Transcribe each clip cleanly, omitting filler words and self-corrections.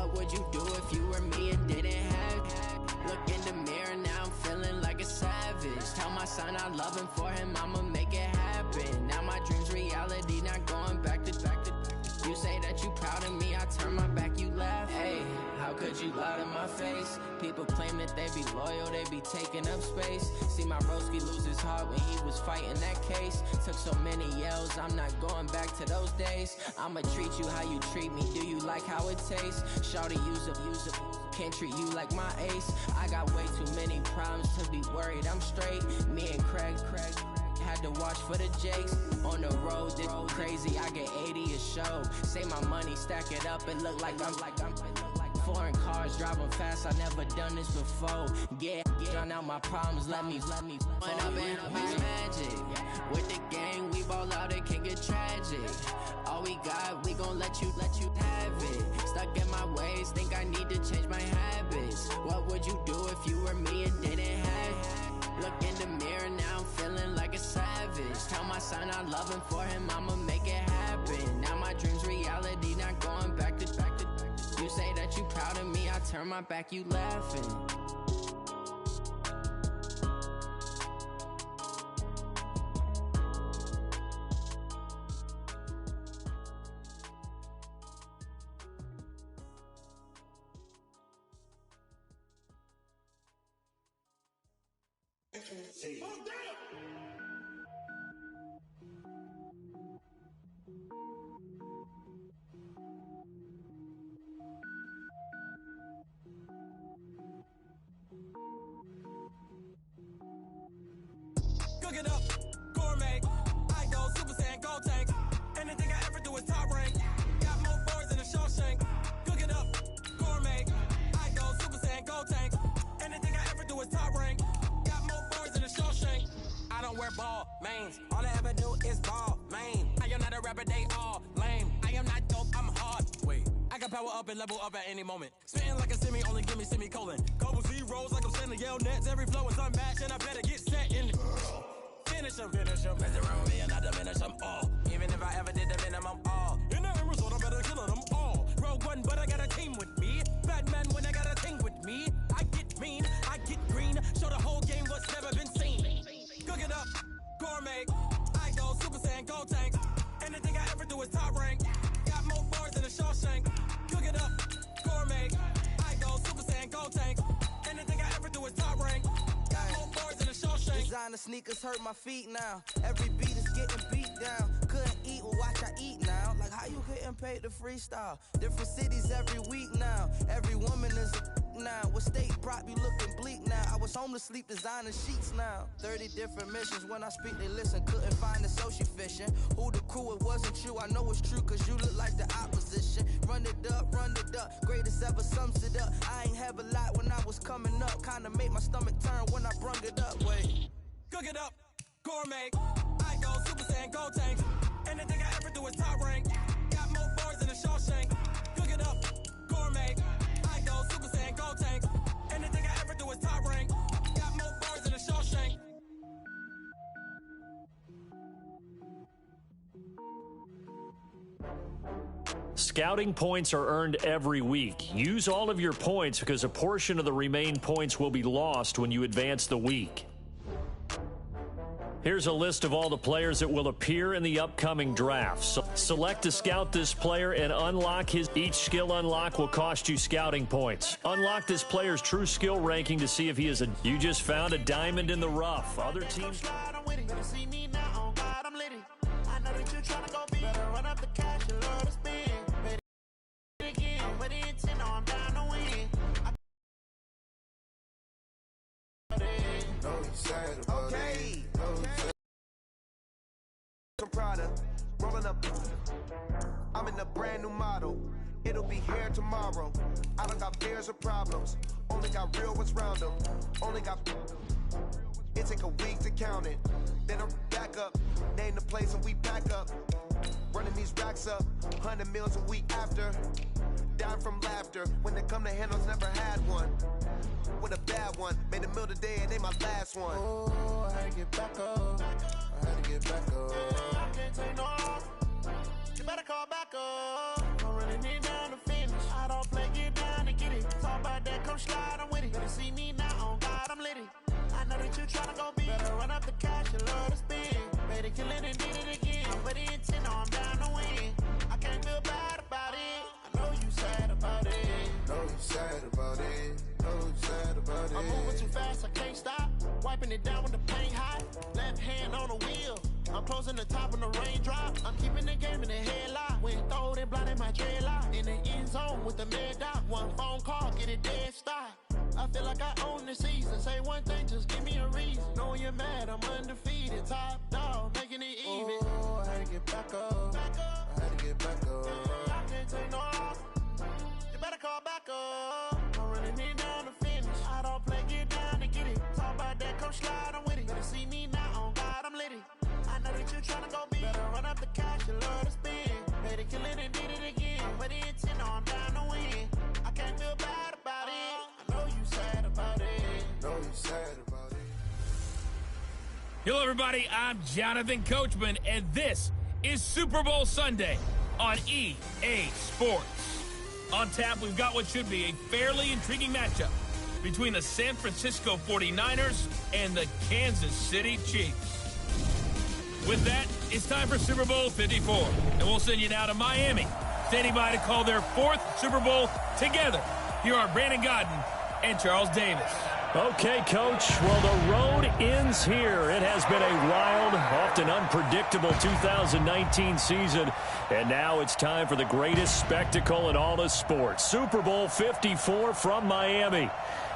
What would you do if you were me and didn't have? Look in the mirror, now I'm feeling like a savage. Tell my son I love him, for him I'ma make it happen. Now my dream's reality, not going back to. You say that you proud of me, I turn my back, you laugh. Hey, how could you lie to my face? People claim that they be loyal, they be taking up space. See my broski lose his heart when he was fighting that case. Took so many yells, I'm not going back to those days. I'ma treat you how you treat me, do you like how it tastes? Shawty, use up, can't treat you like my ace. I got way too many problems to be worried, I'm straight. Me and Craig had to watch for the Jakes. On the road, this crazy, I get 80 a show. Say my money, stack it up, and look like I'm foreign cars, driving fast, I never done this before. Get drown out my problems, let me When up in mix magic. With the gang, we ball out, it can get tragic. All we got, we gon' let you have it. Stuck in my ways, think I need to change my habits. What would you do if you were me and didn't have? Look in the mirror, now I'm feeling like a savage. Tell my son I love him, for him I'ma make it happen. Now my dream's reality, not going back to. You say that you proud of me, I turn my back, you laughing. Cook it up, gourmet. I go Super Saiyan, go tank. Anything I ever do is top rank. Got more boards than a Shawshank. Cook it up, gourmet. I go Super Saiyan, go tank. Anything I ever do is top rank. Got more boards than a Shawshank. I don't wear ball mains. All I ever do is ball main. I am not a rapper, they all lame. I am not dope, I'm hard. Wait, I can power up and level up at any moment. Spitting like a semi, only give me semicolon. Couple zeros like I'm sending yell nets. Every flow is unmatched and I better get set in. Finish them. Mess around with me and I diminish them all. Even if I ever did the minimum all. In the end result, I'm better killing them all. Rogue One, but I got a team with me. Batman when I got a team with me. I get mean, I get green. Show the whole game what's never been seen. Cook it up, gourmet. I go Super Saiyan, go tank. Anything I ever do is top rank. Got more boards than a Shawshank. Cook it up, gourmet. I go Super Saiyan, go tank. Anything I ever do is top rank. Got more boards than a Shawshank. Designer sneakers hurt my feet now. Every beat is getting beat down. Couldn't eat, well watch I eat now. Like how you getting paid to freestyle? Different cities every week now. Every woman is a now. What state prop you looking bleak now? I was home to sleep designing sheets now. 30 different missions. When I speak they listen. Couldn't find the social fishing. Who the crew, it wasn't you. I know it's true cause you look like the opposition. Run it up. Greatest ever sums it up. I ain't have a lot when I was coming up. Kinda made my stomach turn when I brung it up. Wait. Cook it up, gourmet. I go Super Saiyan, go tank. Anything I ever do is top rank. Got more boards than a Shawshank. Cook it up, gourmet. I go Super Saiyan, go tank. Anything I ever do is top rank. Got more boards than a Shawshank. Scouting points are earned every week. Use all of your points because a portion of the remaining points will be lost when you advance the week. Here's a list of all the players that will appear in the upcoming draft. So select to scout this player and unlock his. Each skill unlock will cost you scouting points. Unlock this player's true skill ranking to see if he is a. You just found a diamond in the rough. Other teams. Okay. I'm Prada, rolling up. I'm in a brand new model. It'll be here tomorrow. I don't got fears or problems. Only got real ones round them. Only got. It take a week to count it. Then I'm back up. Name the place and we back up. Running these racks up. 100 meals a week after. Down from laughter. When they come to handles, never had one. With a bad one. Made a meal today and they my last one. Oh, I had to get back up. I had to get back up. I can't take no off. You better call back up. I'm running it down to finish. I don't play, get down. that you tryna go be. Better run up the cash and love to spend. Made it, kill it, and did it again. But the intent, no, I'm down to win. I can't feel bad about it. I know you sad about it. Know you sad about it. Know you sad about it. I'm moving too fast, I can't stop. Wiping it down when the paint hot. Left hand on the wheel. I'm closing the top when the raindrop. I'm keeping the game in the headlock. Went throwed and blinded my dreadlock. In the end zone with the mad dot. One phone call, get it dead stop. I feel like I own the season. Say one thing, just give me a reason. Knowing you're mad, I'm undefeated. Top dog, making it even. Oh, I had to get back up. I had to get back up. I can't take no loss. You better call back up. I'm running it down to finish. I don't play, get down to get it. Talk about that, come slide, I'm with it. Better see me now, on God, I'm lit it. I know that you tryna go be. Better run up the cash and love to spend. Made it, kill it, and did it again. But the intent, no, I'm down to win. I can't feel bad about it. I know you sad about it. Know you sad about it. Hello, everybody. I'm Jonathan Coachman, and this is Super Bowl Sunday on EA Sports. On tap, we've got what should be a fairly intriguing matchup between the San Francisco 49ers and the Kansas City Chiefs. With that, it's time for Super Bowl 54, and we'll send you now to Miami, standing by to call their fourth Super Bowl together. Here are Brandon Godden and Charles Davis. Okay, Coach. Well, the road ends here. It has been a wild, often unpredictable 2019 season, and now it's time for the greatest spectacle in all of sports. Super Bowl 54 from Miami.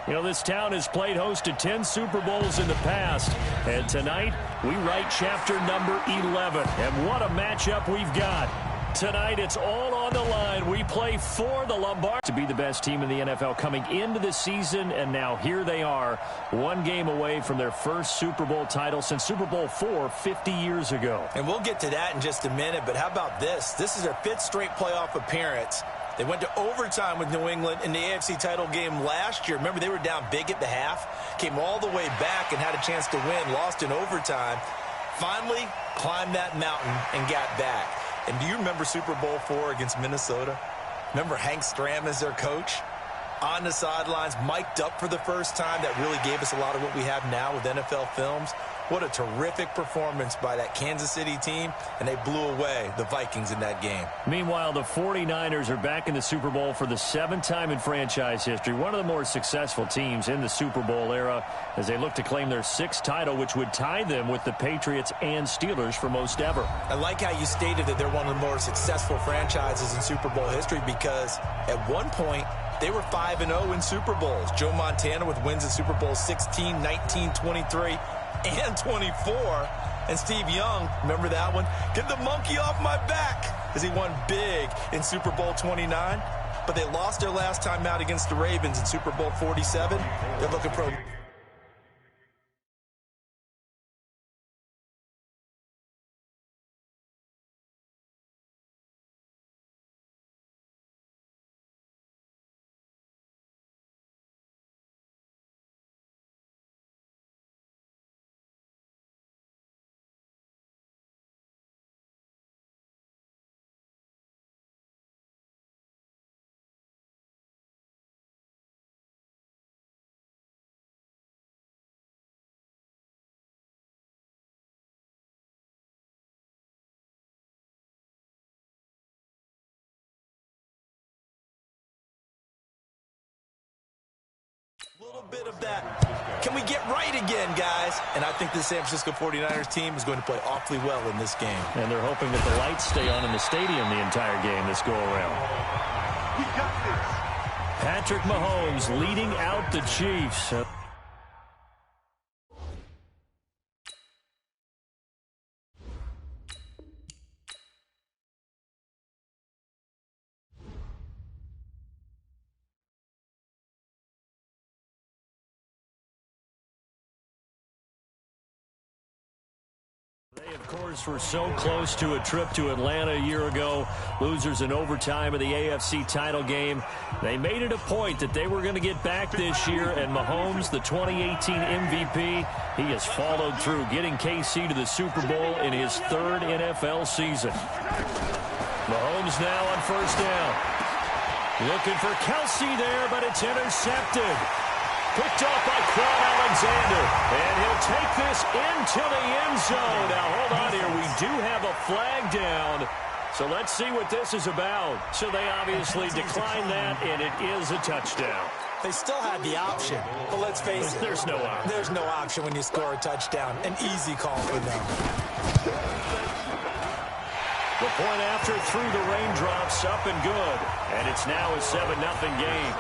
You know, this town has played host to 10 Super Bowls in the past, and tonight we write chapter number 11. And what a matchup we've got. Tonight, it's all on the line. We play for the Lombardi to be the best team in the NFL coming into the season, and now here they are, one game away from their first Super Bowl title since Super Bowl IV 50 years ago. And we'll get to that in just a minute, but how about this? This is their fifth straight playoff appearance. They went to overtime with New England in the AFC title game last year. Remember, they were down big at the half, came all the way back and had a chance to win, lost in overtime. Finally climbed that mountain and got back. And do you remember Super Bowl IV against Minnesota? Remember Hank Stram as their coach? On the sidelines, mic'd up for the first time. That really gave us a lot of what we have now with NFL films. What a terrific performance by that Kansas City team, and they blew away the Vikings in that game. Meanwhile, the 49ers are back in the Super Bowl for the 7th time in franchise history, one of the more successful teams in the Super Bowl era as they look to claim their 6th title, which would tie them with the Patriots and Steelers for most ever. I like how you stated that they're one of the more successful franchises in Super Bowl history because at one point, they were 5-0 in Super Bowls. Joe Montana with wins in Super Bowl 16, 19, 23, and 24. And Steve Young, remember that one? Get the monkey off my back as he won big in Super Bowl 29. But they lost their last time out against the Ravens in Super Bowl 47. They're looking for a little bit of that. Can we get right again, guys? And I think the San Francisco 49ers team is going to play awfully well in this game. And they're hoping that the lights stay on in the stadium the entire game this go-around. We got this. Patrick Mahomes leading out the Chiefs. They, of course, were so close to a trip to Atlanta a year ago. Losers in overtime of the AFC title game. They made it a point that they were going to get back this year, and Mahomes, the 2018 MVP, he has followed through, getting KC to the Super Bowl in his 3rd NFL season. Mahomes now on first down. Looking for Kelsey there, but it's intercepted. Picked off by Quan Alexander. And he'll take this into the end zone. Now, hold on here. We do have a flag down. So let's see what this is about. So they obviously declined that, and it is a touchdown. They still had the option, but let's face it. There's no option. There's no option when you score a touchdown. An easy call for them. The point after through the raindrops, up and good. And it's now a 7-0 game.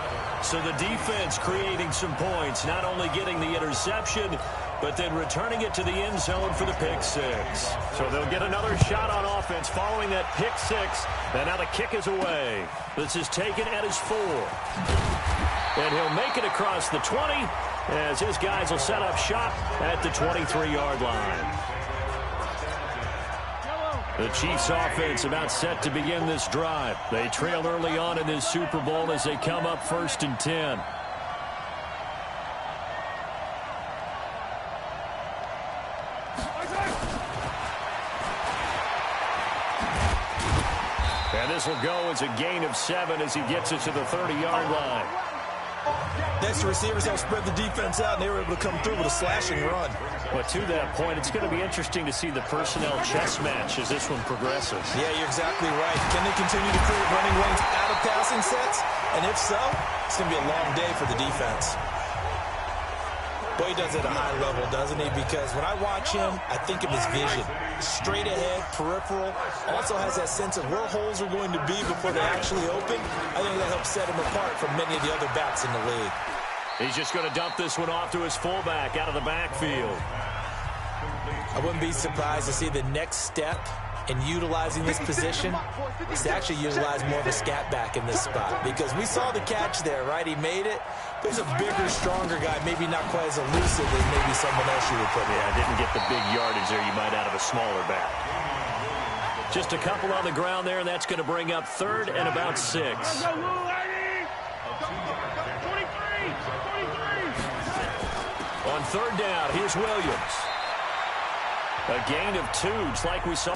So the defense creating some points, not only getting the interception, but then returning it to the end zone for the pick six. So they'll get another shot on offense following that pick six. And now the kick is away. This is taken at his 4. And he'll make it across the 20 as his guys will set up shop at the 23-yard line. The Chiefs offense about set to begin this drive. They trail early on in this Super Bowl as they come up 1st and 10. And this will go as a gain of 7 as he gets it to the 30-yard line. Next, the receivers help spread the defense out, and they were able to come through with a slashing run. But to that point, it's going to be interesting to see the personnel chess match as this one progresses. Yeah, you're exactly right. Can they continue to create running lanes out of passing sets? And if so, it's going to be a long day for the defense. But he does it at a high level, doesn't he? Because when I watch him, I think of his vision. Straight ahead, peripheral. Also has that sense of where holes are going to be before they actually open. I think that helps set him apart from many of the other backs in the league. He's just going to dump this one off to his fullback out of the backfield. I wouldn't be surprised to see the next step in utilizing this position is to actually utilize more of a scat back in this spot. Because we saw the catch there, right? He made it. There's a bigger, stronger guy, maybe not quite as elusive as maybe someone else you would put in. Yeah, didn't get the big yardage there you might out of a smaller back. Just a couple on the ground there, and that's going to bring up 3rd and about 6. On 3rd down, here's Williams. A gain of 2, just like we saw.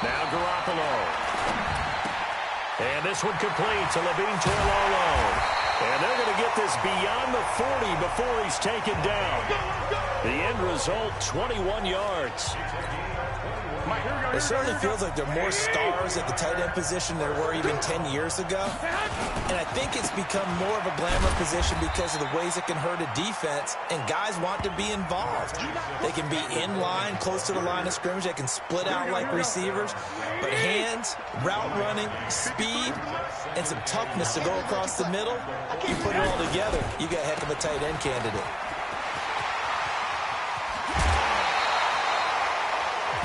Now Garoppolo. And this one complete to Levine Toilolo. And they're going to get this beyond the 40 before he's taken down. The end result, 21 yards. It certainly feels like there are more stars at the tight end position than there were even 10 years ago. And I think it's become more of a glamour position because of the ways it can hurt a defense, and guys want to be involved. They can be in line, close to the line of scrimmage. They can split out like receivers. But hands, route running, speed, and some toughness to go across the middle, you put it all together, you got a heck of a tight end candidate.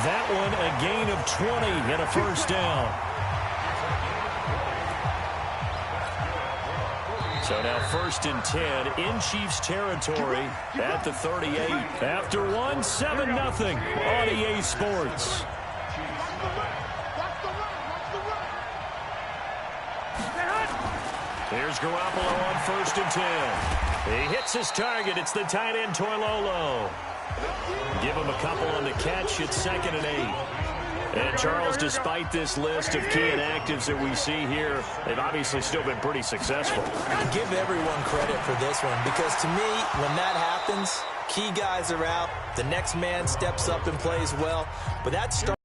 That one a gain of 20 and a 1st down. So now 1st and 10 in Chiefs territory at the 38. After one, 7-0 on EA Sports. Here's Garoppolo on 1st and 10. He hits his target. It's the tight end Toilolo. Give him a couple on the catch. It's 2nd and 8. And Charles, despite this list of key inactives that we see here, they've obviously still been pretty successful. Give everyone credit for this one, because to me, when that happens, key guys are out, the next man steps up and plays well, but that starts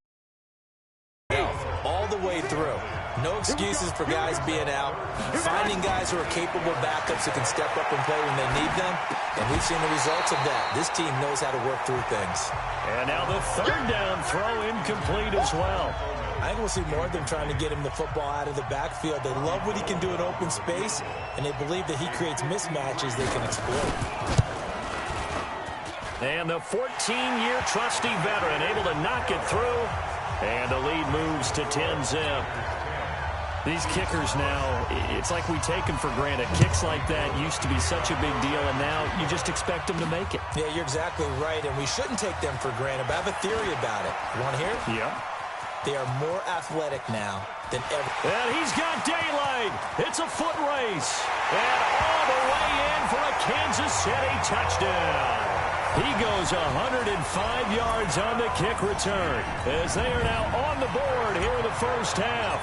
all the way through. No excuses for guys being out. Finding guys who are capable backups who can step up and play when they need them. And we've seen the results of that. This team knows how to work through things. And now the 3rd down throw incomplete as well. I think we'll see more of them trying to get him the football out of the backfield. They love what he can do in open space, and they believe that he creates mismatches they can exploit. And the 14-year trusty veteran able to knock it through. And the lead moves to 10-zip. These kickers now, it's like we take them for granted. Kicks like that used to be such a big deal, and now you just expect them to make it. Yeah, you're exactly right, and we shouldn't take them for granted, but I have a theory about it. You want to hear it? Yeah. They are more athletic now than ever. And he's got daylight. It's a foot race. And all the way in for a Kansas City touchdown. He goes 105 yards on the kick return as they are now on the board here in the 1st half.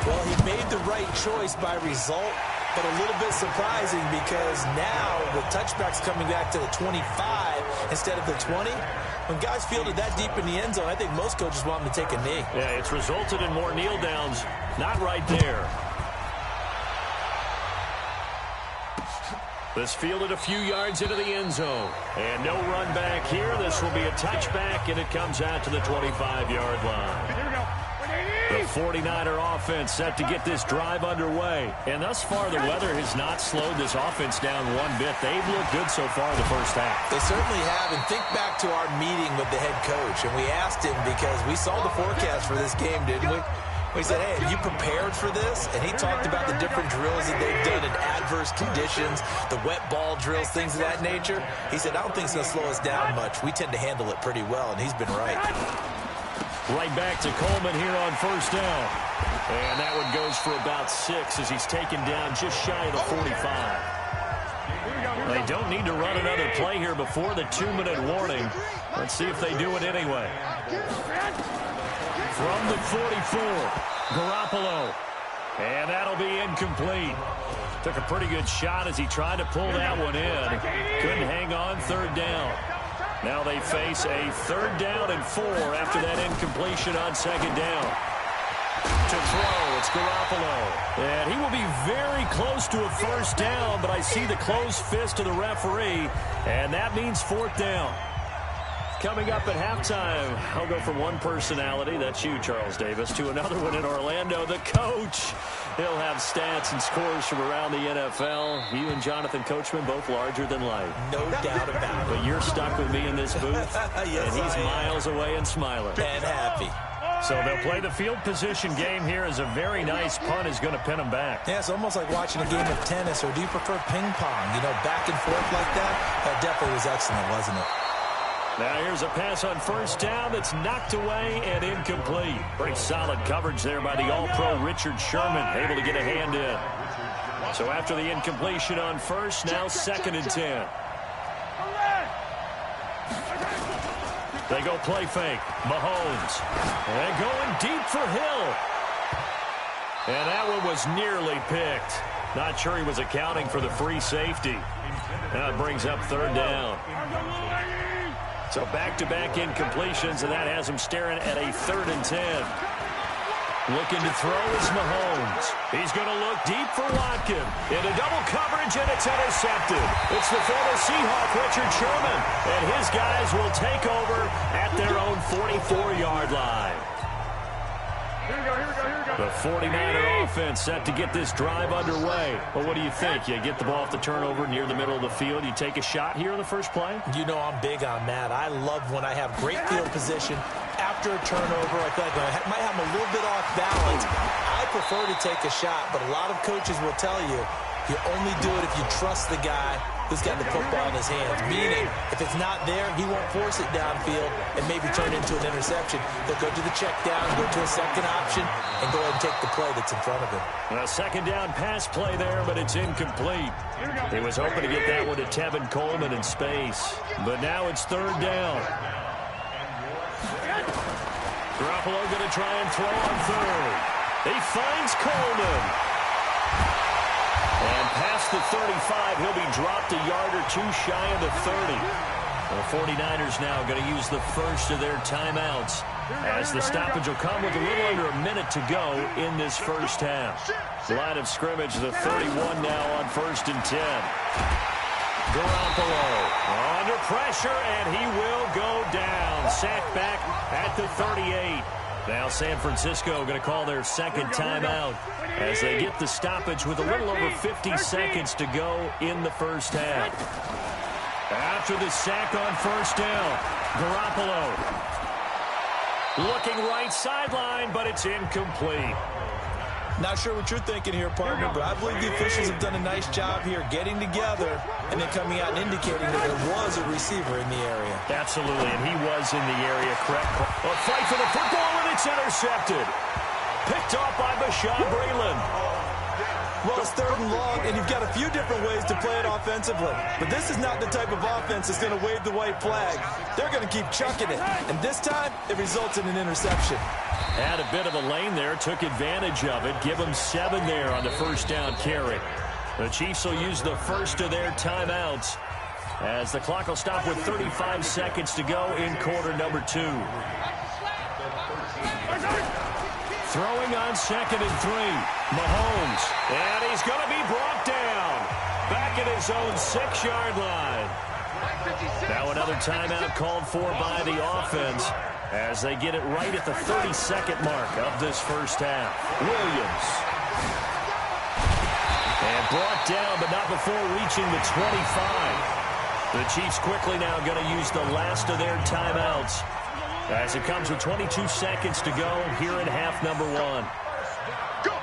Well, he made the right choice by result, but a little bit surprising because now with touchbacks coming back to the 25 instead of the 20, when guys fielded that deep in the end zone, I think most coaches want them to take a knee. Yeah, it's resulted in more kneel downs. Not right there. This fielded a few yards into the end zone. And no run back here. This will be a touchback, and it comes out to the 25-yard line. Here we go. The 49er offense set to get this drive underway. And thus far, the weather has not slowed this offense down one bit. They've looked good so far in the first half. They certainly have. And think back to our meeting with the head coach. And we asked him because we saw the forecast for this game, didn't we? We said, hey, have you prepared for this? And he talked about the different drills that they've done in adverse conditions, the wet ball drills, things of that nature. He said, I don't think it's going to slow us down much. We tend to handle it pretty well, and he's been right. Right back to Coleman here on first down. And that one goes for about 6 as he's taken down just shy of the 45. They don't need to run another play here before the 2-minute warning. Let's see if they do it anyway. From the 44, Garoppolo. And that'll be incomplete. Took a pretty good shot as he tried to pull that one in. Couldn't hang on, third down. Now they face a 3rd down and 4 after that incompletion on 2nd down. To throw, it's Garoppolo. And he will be very close to a first down, but I see the closed fist of the referee, and that means 4th down. Coming up at halftime, I'll go from one personality, that's you, Charles Davis, to another one in Orlando, the coach. He'll have stats and scores from around the NFL. You and Jonathan Coachman, both larger than life. No doubt about it. But you're stuck with me in this booth, yes, and he's miles away and smiling. And happy. So they'll play the field position game here as a very nice punt is going to pin them back. Yeah, it's almost like watching a game of tennis, or do you prefer ping pong? You know, back and forth like that? That definitely was excellent, wasn't it? Now here's a pass on first down that's knocked away and incomplete. Pretty solid coverage there by the All-Pro Richard Sherman, able to get a hand in. So after the incompletion on first, now 2nd and 10. They go play fake. Mahomes. And going deep for Hill. And that one was nearly picked. Not sure he was accounting for the free safety. Now it brings up 3rd down. So back-to-back incompletions, and that has him staring at a 3rd and 10. Looking to throw is Mahomes. He's going to look deep for Watkins. Into double coverage, and it's intercepted. It's the former Seahawk, Richard Sherman, and his guys will take over at their own 44-yard line. Here we go. The 49er offense set to get this drive underway. Well, what do you think? You get the ball off the turnover near the middle of the field. You take a shot here on the first play? You know I'm big on that. I love when I have great field position. After a turnover, I feel like I might have a little bit off balance. I prefer to take a shot, but a lot of coaches will tell you, you only do it if you trust the guy who's got the football in his hands. Meaning, if it's not there, he won't force it downfield and maybe turn it into an interception. He'll go to the check down, go to a second option, and go ahead and take the play that's in front of him. A 2nd down pass play there, but it's incomplete. He was hoping to get that one to Tevin Coleman in space. But now it's 3rd down. Garoppolo going to try and throw on 3rd. He finds Coleman. And past the 35, he'll be dropped a yard or 2 shy of the 30. The 49ers now going to use the first of their timeouts, as the stoppage will come with a little under a minute to go in this first half. Line of scrimmage, the 31 now on 1st and 10. Garoppolo under pressure, and he will go down. Sacked back at the 38. Now San Francisco going to call their 2nd timeout as they get the stoppage with a little over 50 seconds to go in the first half. After the sack on first down, Garoppolo looking right sideline, but it's incomplete. Not sure what you're thinking here, partner, but I believe the officials have done a nice job here getting together and then coming out and indicating that there was a receiver in the area. Absolutely, and he was in the area, correct. A fight for the football, and it's intercepted. Picked off by Bashaud Breeland. Well, it's 3rd and long, and you've got a few different ways to play it offensively. But this is not the type of offense that's going to wave the white flag. They're going to keep chucking it. And this time, it results in an interception. Had a bit of a lane there, took advantage of it. Give him 7 there on the first down carry. The Chiefs will use the first of their timeouts as the clock will stop with 35 seconds to go in quarter number 2. Throwing on 2nd and 3. Mahomes. And he's going to be brought down. Back at his own 6-yard line. Now another timeout called for by the offense as they get it right at the 32nd mark of this first half. Williams. And brought down, but not before reaching the 25. The Chiefs quickly now going to use the last of their timeouts as it comes with 22 seconds to go here in half number 1. Go!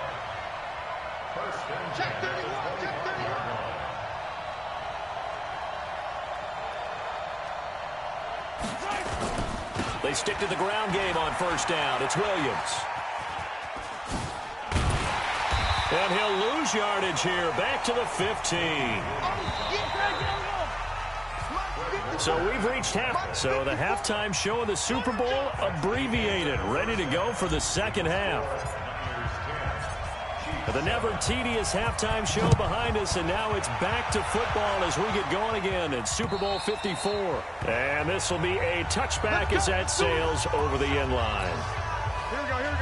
Check 31, check 31. They stick to the ground game on first down. It's Williams. And he'll lose yardage here. Back to the 15. So we've reached half. So the halftime show of the Super Bowl abbreviated. Ready to go for the second half. The never tedious halftime show behind us, and now it's back to football as we get going again in Super Bowl 54. And this will be a touchback as that sails over the end line.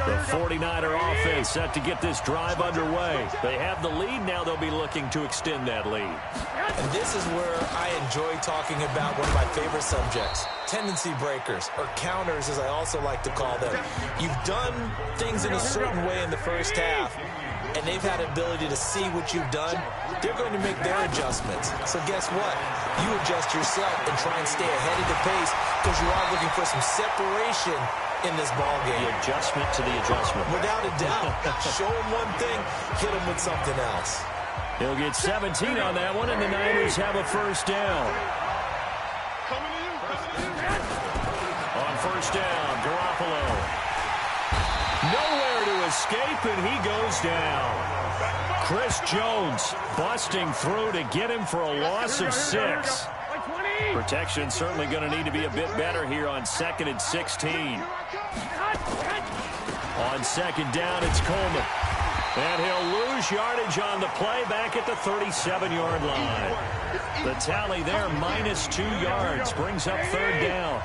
The 49er offense set to get this drive underway. They have the lead. Now they'll be looking to extend that lead. And this is where I enjoy talking about one of my favorite subjects, tendency breakers, or counters as I also like to call them. You've done things in a certain way in the first half, and they've had ability to see what you've done. They're going to make their adjustments. So guess what? You adjust yourself and try and stay ahead of the pace because you are looking for some separation in this ball game. The adjustment to the adjustment. Without a doubt. Show him one thing, hit him with something else. He'll get 17 on that one, and the Niners have a first down. On first down, Garoppolo. Nowhere to escape, and he goes down. Chris Jones busting through to get him for a loss of 6. Protection certainly going to need to be a bit better here on 2nd and 16. On second down, it's Coleman. And he'll lose yardage on the play back at the 37-yard line. The tally there, -2 yards, brings up third down.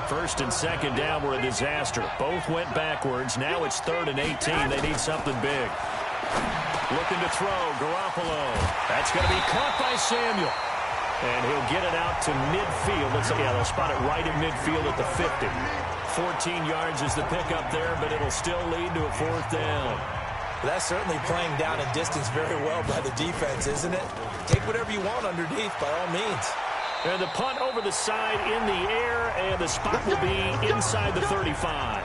First and second down were a disaster. Both went backwards. Now it's 3rd and 18. They need something big. Looking to throw, Garoppolo. That's going to be caught by Samuel. And he'll get it out to midfield. They'll spot it right at midfield at the 50. 14 yards is the pickup there, but it'll still lead to a 4th down. That's certainly playing down and distance very well by the defense, isn't it? Take whatever you want underneath, by all means. And the punt over the side in the air, and the spot will be inside the 35.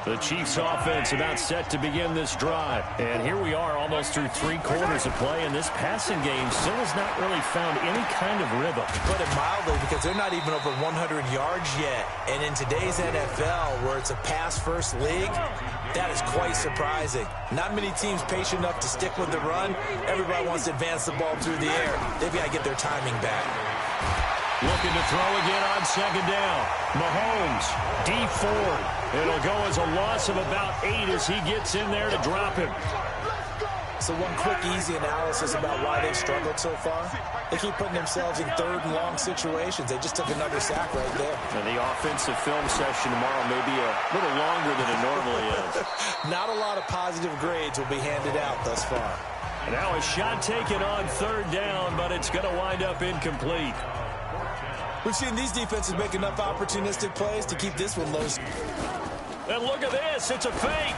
The Chiefs offense about set to begin this drive. And here we are almost through 3 quarters of play, and this passing game still has not really found any kind of rhythm. Put it mildly, because they're not even over 100 yards yet. And in today's NFL, where it's a pass-first league, that is quite surprising. Not many teams patient enough to stick with the run. Everybody wants to advance the ball through the air. They've got to get their timing back. Looking to throw again on second down. Mahomes, D Ford. It'll go as a loss of about 8 as he gets in there to drop him. So one quick, easy analysis about why they've struggled so far. They keep putting themselves in 3rd and long situations. They just took another sack right there. And the offensive film session tomorrow may be a little longer than it normally is. Not a lot of positive grades will be handed out thus far. And now a shot taken on 3rd down, but it's going to wind up incomplete. We've seen these defenses make enough opportunistic plays to keep this one low. And look at this. It's a fake.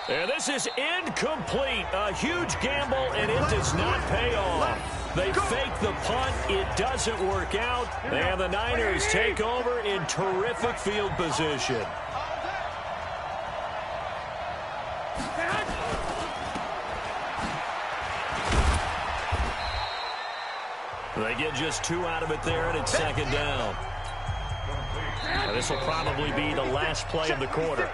And this is incomplete. A huge gamble, and it does not pay off. They fake the punt. It doesn't work out. And the Niners take over in terrific field position. They get just 2 out of it there, and it's second down. And this will probably be the last play of the quarter.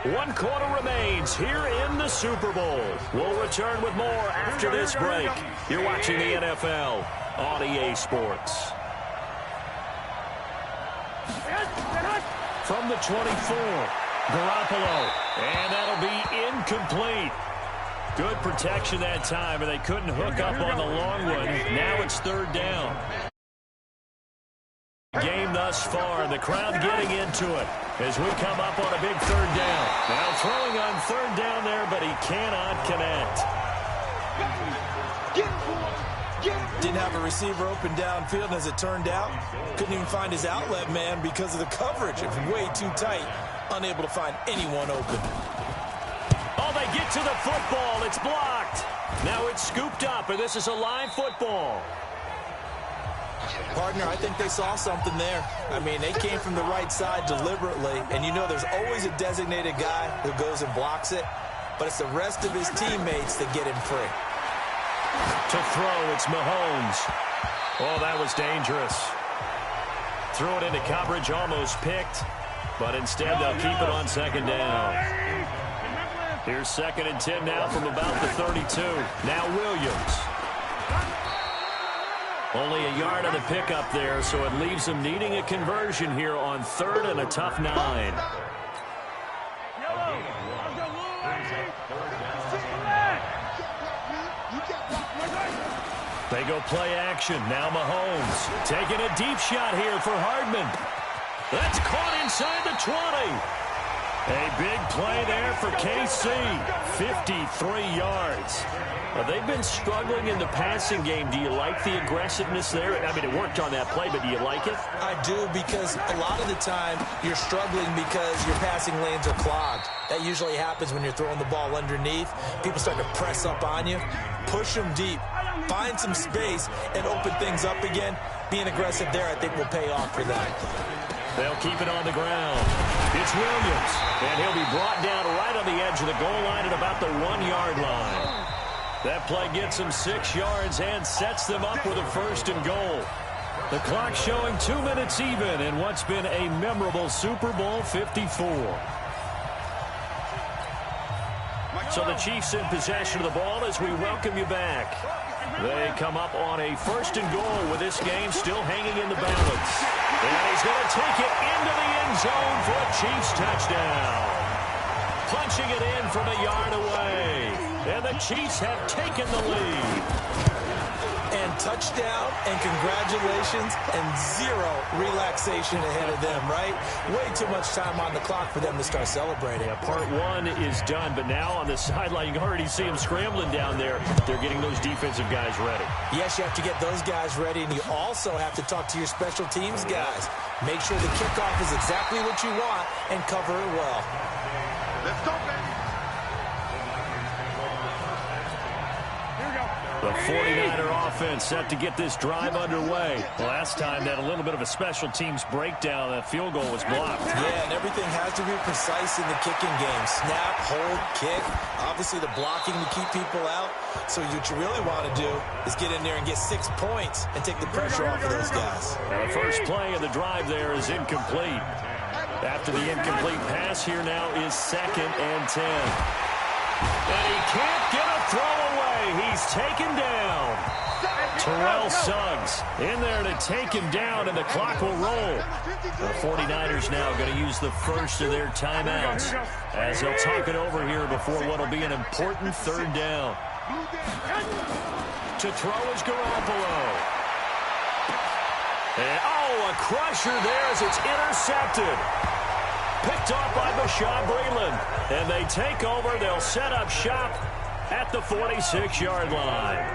1 quarter remains here in the Super Bowl. We'll return with more after this break. You're watching the NFL on EA Sports. From the 24, Garoppolo. And that'll be incomplete. Good protection that time, and they couldn't hook up on the long one. Now it's third down. Game thus far, the crowd getting into it as we come up on a big third down. Now throwing on third down there, but he cannot connect. Didn't have a receiver open downfield, and as it turned out, couldn't even find his outlet man because of the coverage. It's way too tight, unable to find anyone open. Oh, they get to the football. It's blocked. Now it's scooped up, and this is a live football. Partner, I think they saw something there. I mean, they came from the right side deliberately, and you know there's always a designated guy who goes and blocks it, but it's the rest of his teammates that get him free. To throw, it's Mahomes. Oh, that was dangerous. Threw it into coverage, almost picked, but instead they'll keep it on second down. Here's 2nd and 10 now from about the 32. Now Williams. Only a yard on the pickup there, so it leaves them needing a conversion here on 3rd and a tough 9. They go play action. Now Mahomes taking a deep shot here for Hardman. That's caught inside the 20. A big play there for KC. 53 yards. They've been struggling in the passing game. Do you like the aggressiveness there? I mean, it worked on that play, but do you like it? I do, because a lot of the time you're struggling because your passing lanes are clogged. That usually happens when you're throwing the ball underneath. People start to press up on you. Push them deep. Find some space and open things up again. Being aggressive there, I think, will pay off for them. They'll keep it on the ground. It's Williams, and he'll be brought down right on the edge of the goal line at about the 1-yard line. That play gets them 6 yards and sets them up with a 1st and goal. The clock showing 2 minutes even in what's been a memorable Super Bowl 54. So the Chiefs in possession of the ball as we welcome you back. They come up on a 1st and goal with this game still hanging in the balance. And he's going to take it into the end zone for a Chiefs touchdown. Punching it in from a yard away. And the Chiefs have taken the lead. And touchdown and congratulations and zero relaxation ahead of them, right? Way too much time on the clock for them to start celebrating. Yeah, part 1 is done, but now on the sideline, you can already see them scrambling down there. They're getting those defensive guys ready. Yes, you have to get those guys ready, and you also have to talk to your special teams guys. Make sure the kickoff is exactly what you want and cover it well. Let's go, baby. The 49er offense set to get this drive underway. Last time, they had a little bit of a special teams breakdown. That field goal was blocked. Yeah, and everything has to be precise in the kicking game. Snap, hold, kick. Obviously, the blocking to keep people out. So what you really want to do is get in there and get 6 points and take the pressure off of those guys. Now, the first play of the drive there is incomplete. After the incomplete pass, here now is 2nd and 10. And he can't get a throw away. He's taken down. Terrell Suggs in there to take him down, and the clock will roll. The 49ers now going to use the first of their timeouts as they'll talk it over here before what will be an important 3rd down. To throw is Garoppolo. And, a crusher there as it's intercepted. Picked off by Bashaud Breeland. And they take over. They'll set up shop at the 46-yard line.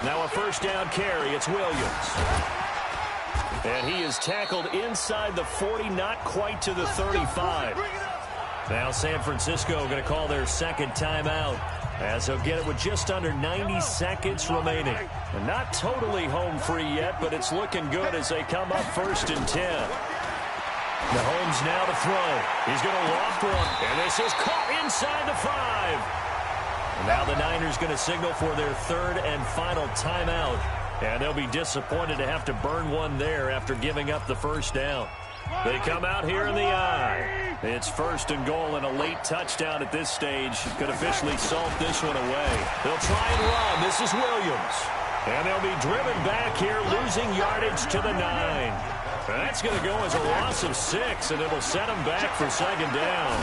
Now a 1st down carry. It's Williams. And he is tackled inside the 40, not quite to the 35. Now San Francisco going to call their 2nd timeout, as they'll get it with just under 90 seconds remaining. And not totally home free yet, but it's looking good as they come up 1st and 10. Mahomes now to throw. He's going to loft one, and this is caught inside the 5. And now the Niners going to signal for their 3rd and final timeout. And they'll be disappointed to have to burn one there after giving up the 1st down. They come out here in the eye. It's 1st and goal, and a late touchdown at this stage could officially salt this one away. They'll try and run. This is Williams. And they'll be driven back here, losing yardage to the 9. That's going to go as a loss of 6, and it'll set them back for second down.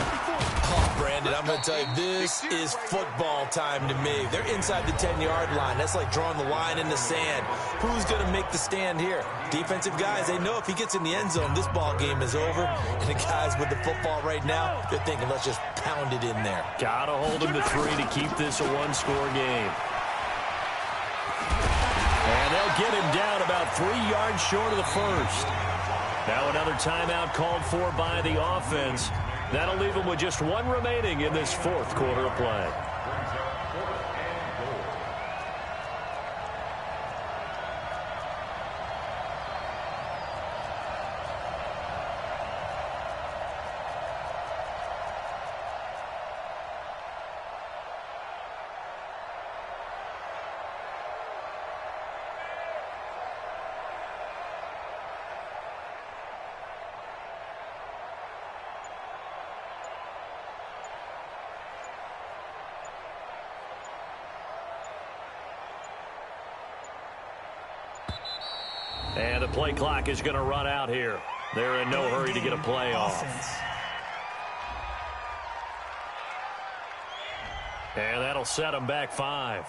Oh, Brandon, I'm going to tell you, this is football time to me. They're inside the 10-yard line. That's like drawing the line in the sand. Who's going to make the stand here? Defensive guys, they know if he gets in the end zone, this ball game is over. And the guys with the football right now, they're thinking, let's just pound it in there. Got to hold him to 3 to keep this a one-score game. And they'll get him down about 3 yards short of the first. Now another timeout called for by the offense. That'll leave them with just 1 remaining in this fourth quarter of play. And the play clock is going to run out here. They're in no hurry to get a play off. And that'll set them back 5.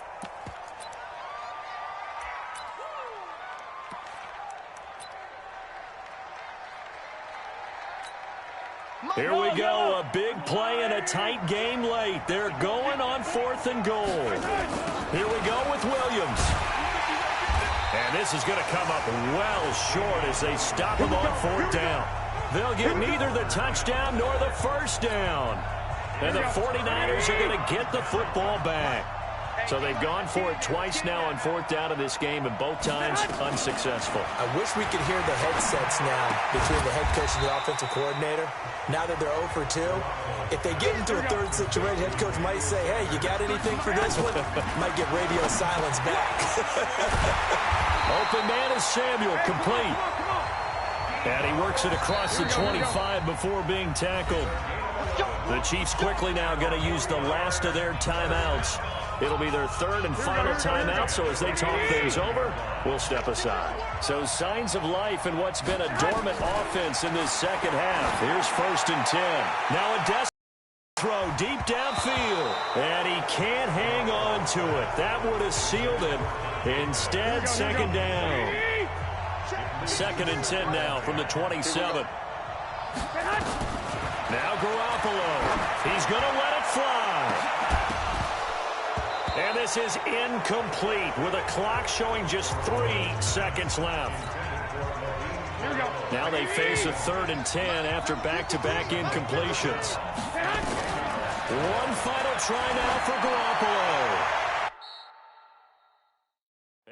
Here we go, a big play and a tight game late. They're going on 4th and goal. Here we go with Williams. And this is going to come up well short as they stop him on 4th down. They'll get neither the touchdown nor the first down. And the 49ers are going to get the football back. So they've gone for it twice now on 4th down in this game, and both times unsuccessful. I wish we could hear the headsets now between the head coach and the offensive coordinator. Now that they're 0 for 2, if they get into a third situation, head coach might say, hey, you got anything for this one? Might get radio silence back. Open man is Samuel, complete. And he works it across the 25 before being tackled. The Chiefs quickly now going to use the last of their timeouts. It'll be their 3rd and final timeout, so as they talk things over, we'll step aside. So signs of life in what's been a dormant offense in this second half. Here's 1st and 10. Now a desperate throw deep downfield, and he can't hang on to it. That would have sealed it. Instead, second down. 2nd and 10 now from the 27. Now Garoppolo. He's going to let it fly. And this is incomplete with a clock showing just 3 seconds left. Now they face a 3rd and 10 after back-to-back incompletions. One final try now for Garoppolo.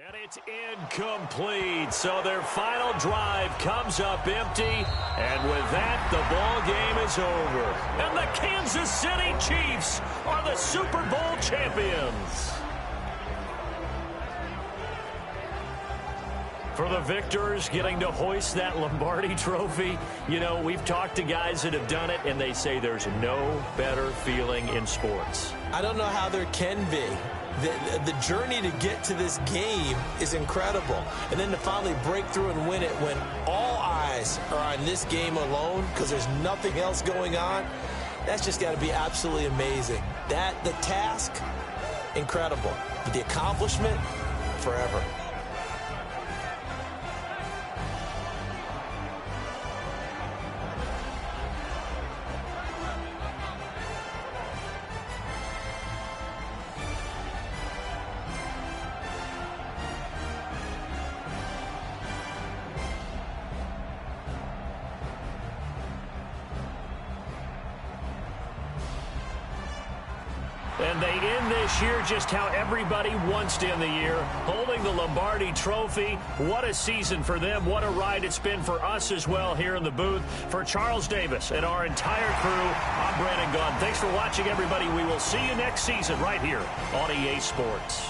And it's incomplete. So their final drive comes up empty. And with that, the ball game is over. And the Kansas City Chiefs are the Super Bowl champions. For the victors, getting to hoist that Lombardi trophy, you know, we've talked to guys that have done it, and they say there's no better feeling in sports. I don't know how there can be. The journey to get to this game is incredible. And then to finally break through and win it when all eyes are on this game alone because there's nothing else going on, that's just got to be absolutely amazing. The task, incredible. But the accomplishment, forever. And they end this year just how everybody wants to end the year, holding the Lombardi trophy. What a season for them. What a ride it's been for us as well here in the booth. For Charles Davis and our entire crew, I'm Brandon Gunn. Thanks for watching, everybody. We will see you next season right here on EA Sports.